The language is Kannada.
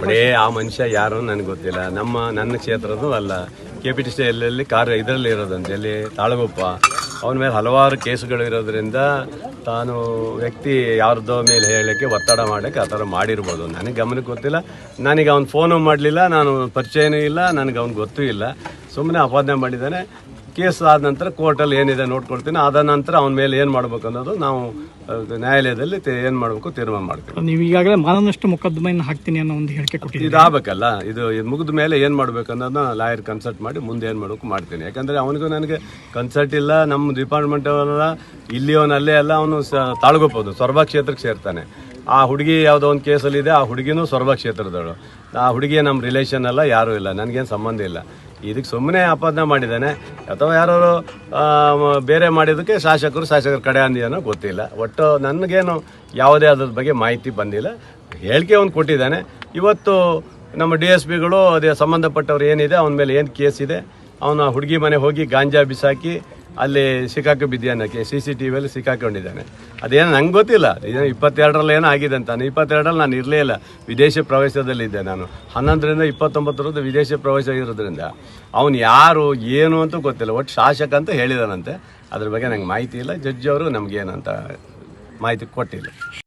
ನೋಡಿ ಆ ಮನುಷ್ಯ ಯಾರು ನನಗೆ ಗೊತ್ತಿಲ್ಲ. ನನ್ನ ಕ್ಷೇತ್ರದ್ದು ಅಲ್ಲ. KPTC ಎಲ್ಲೆಲ್ಲಿ ಇದರಲ್ಲಿ ಇರೋದಂತೆ, ಎಲ್ಲಿ ತಾಳಗುಪ್ಪ. ಅವನ ಮೇಲೆ ಹಲವಾರು ಕೇಸುಗಳು ಇರೋದ್ರಿಂದ ತಾನು ವ್ಯಕ್ತಿ ಯಾರ್ದೋ ಮೇಲೆ ಹೇಳಲಿಕ್ಕೆ ಒತ್ತಡ ಮಾಡೋಕ್ಕೆ ಆ ಥರ ಮಾಡಿರ್ಬೋದು. ನನಗೆ ಗಮನಕ್ಕೆ ಗೊತ್ತಿಲ್ಲ. ನನಗೆ ಅವ್ನು ಫೋನು ಮಾಡಲಿಲ್ಲ, ನಾನು ಪರಿಚಯನೂ ಇಲ್ಲ, ನನಗೆ ಅವ್ನು ಗೊತ್ತೂ ಇಲ್ಲ. ಸುಮ್ಮನೆ ಅಪಾದನೆ ಮಾಡಿದ್ದಾನೆ. ಕೇಸ್ ಆದ ನಂತರ ಕೋರ್ಟಲ್ಲಿ ಏನಿದೆ ನೋಡ್ಕೊಳ್ತೀನಿ. ಆದ ನಂತರ ಅವನ ಮೇಲೆ ಏನು ಮಾಡಬೇಕು ಅನ್ನೋದು ನಾವು ನ್ಯಾಯಾಲಯದಲ್ಲಿ ಏನು ಮಾಡಬೇಕು ತೀರ್ಮಾನ ಮಾಡ್ತೀವಿ. ನೀವು ಈಗಾಗಲೇ ಮಾನನಷ್ಟ ಮೊಕದ್ದಮೆಯನ್ನು ಹಾಕ್ತೀನಿ ಅನ್ನೋ ಒಂದು ಹೇಳಿಕೆ ಕೊಟ್ಟಿದ್ದೀರಿ. ಇದು ಆಗಬೇಕಲ್ಲ, ಇದು ಮುಗಿದ ಮೇಲೆ ಏನು ಮಾಡಬೇಕು ಅನ್ನೋದನ್ನ ಲಾಯರ್ ಕನ್ಸಲ್ಟ್ ಮಾಡಿ ಮುಂದೆ ಏನು ಮಾಡಬೇಕು ಮಾಡ್ತೀನಿ. ಯಾಕಂದರೆ ಅವನಿಗೂ ನನಗೆ ಕನ್ಸಲ್ಟ್ ಇಲ್ಲ. ನಮ್ಮ ಡಿಪಾರ್ಟ್ಮೆಂಟ್ ಅಲ್ಲ, ಇಲ್ಲಿಯವನಲ್ಲೇ ಅಲ್ಲ, ಅವನು ತಾಳ್ಗೋಬೋದು ಸೊರಬ ಕ್ಷೇತ್ರಕ್ಕೆ ಸೇರ್ತಾನೆ. ಆ ಹುಡುಗಿ ಯಾವುದೋ ಒಂದು ಕೇಸಲ್ಲಿದೆ, ಆ ಹುಡುಗಿನೂ ಸೊರಬ ಕ್ಷೇತ್ರದವಳು. ಆ ಹುಡುಗಿ ನಮ್ಮ ರಿಲೇಷನ್ ಅಲ್ಲ, ಯಾರೂ ಇಲ್ಲ, ನನಗೇನು ಸಂಬಂಧ ಇಲ್ಲ. ಇದಕ್ಕೆ ಸುಮ್ಮನೆ ಆಪಾದನೆ ಮಾಡಿದ್ದಾನೆ ಅಥವಾ ಯಾರು ಬೇರೆ ಮಾಡಿದ್ದಕ್ಕೆ ಶಾಸಕರ ಕಡೆ ಅಂದಿದ್ದಾನೋ ಗೊತ್ತಿಲ್ಲ. ಒಟ್ಟು ನನಗೇನು ಯಾವುದೇ ಅದ್ರ ಬಗ್ಗೆ ಮಾಹಿತಿ ಬಂದಿಲ್ಲ. ಹೇಳಿಕೆ ಅವ್ನು ಕೊಟ್ಟಿದ್ದಾನೆ. ಇವತ್ತು ನಮ್ಮ DSPಗಳು ಅದೇ ಸಂಬಂಧಪಟ್ಟವ್ರು ಏನಿದೆ ಅವನ ಮೇಲೆ ಏನು ಕೇಸ್ ಇದೆ, ಅವನು ಹುಡುಗಿ ಮನೆ ಹೋಗಿ ಗಾಂಜಾ ಬಿಸಾಕಿ ಅಲ್ಲಿ ಸಿಕ್ಕಾಕಿ ಬಿದ್ದಾನಕ್ಕೆ CCTVಯಲ್ಲಿ ಸಿಕ್ಕಾಕೊಂಡಿದ್ದಾನೆ. ಅದೇನೋ ನಂಗೆ ಗೊತ್ತಿಲ್ಲ. 22ರಲ್ಲಿ ಏನೋ ಆಗಿದೆ ಅಂತ. 22ರಲ್ಲಿ ನಾನು ಇರಲೇ ಇಲ್ಲ, ವಿದೇಶಿ ಪ್ರವೇಶದಲ್ಲಿದ್ದೆ. ನಾನು 11ರಿಂದ 29 ವಿದೇಶಿ ಪ್ರವೇಶ ಇರೋದ್ರಿಂದ ಅವನು ಯಾರು ಏನು ಅಂತೂ ಗೊತ್ತಿಲ್ಲ. ಒಟ್ಟು ಶಾಸಕ ಅಂತ ಹೇಳಿದಾನಂತೆ. ಅದ್ರ ಬಗ್ಗೆ ನಂಗೆ ಮಾಹಿತಿ ಇಲ್ಲ. ಜಡ್ಜ್ ಅವರು ನಮಗೇನಂತ ಮಾಹಿತಿ ಕೊಟ್ಟಿಲ್ಲ.